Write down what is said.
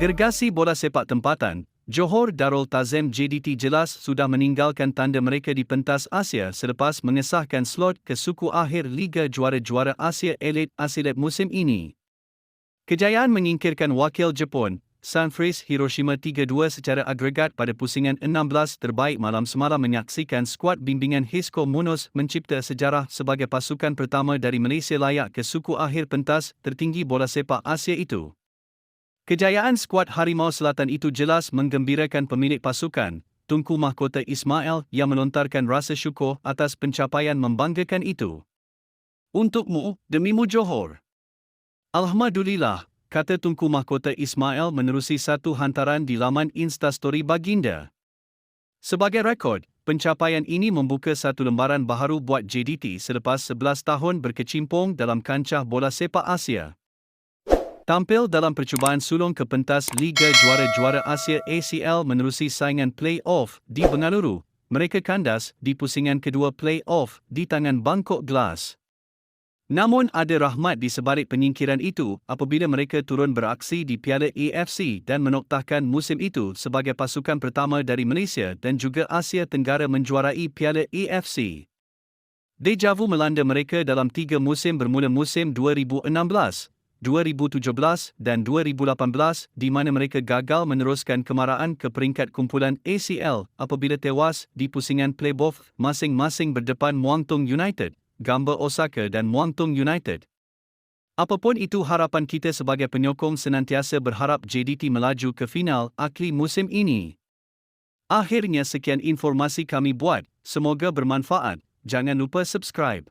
Gergasi bola sepak tempatan, Johor Darul Tazim JDT jelas sudah meninggalkan tanda mereka di pentas Asia selepas mengesahkan slot ke suku akhir Liga Juara-Juara Asia Elite Asilet musim ini. Kejayaan menyingkirkan wakil Jepun, Sunfreeze Hiroshima 3-2 secara agregat pada pusingan 16 terbaik malam semalam menyaksikan skuad bimbingan Hisco Munoz mencipta sejarah sebagai pasukan pertama dari Malaysia layak ke suku akhir pentas tertinggi bola sepak Asia itu. Kejayaan skuad Harimau Selatan itu jelas menggembirakan pemilik pasukan, Tunku Mahkota Ismail yang melontarkan rasa syukur atas pencapaian membanggakan itu. Untukmu, demimu Johor. Alhamdulillah, kata Tunku Mahkota Ismail menerusi satu hantaran di laman Instastory baginda. Sebagai rekod, pencapaian ini membuka satu lembaran baharu buat JDT selepas 11 tahun berkecimpung dalam kancah bola sepak Asia. Tampil dalam percubaan sulung ke pentas Liga Juara-Juara Asia ACL menerusi saingan play-off di Bengaluru, mereka kandas di pusingan kedua play-off di tangan Bangkok Glass. Namun ada rahmat di sebalik penyingkiran itu apabila mereka turun beraksi di Piala AFC dan menoktahkan musim itu sebagai pasukan pertama dari Malaysia dan juga Asia Tenggara menjuarai Piala AFC. Deja vu melanda mereka dalam 3 musim bermula musim 2016, 2017 dan 2018 di mana mereka gagal meneruskan kemarahan ke peringkat kumpulan ACL apabila tewas di pusingan play-off masing-masing berdepan Muangthong United, Gamba Osaka dan Muangthong United. Apapun itu, harapan kita sebagai penyokong senantiasa berharap JDT melaju ke final akhir musim ini. Akhirnya sekian informasi kami buat, semoga bermanfaat. Jangan lupa subscribe.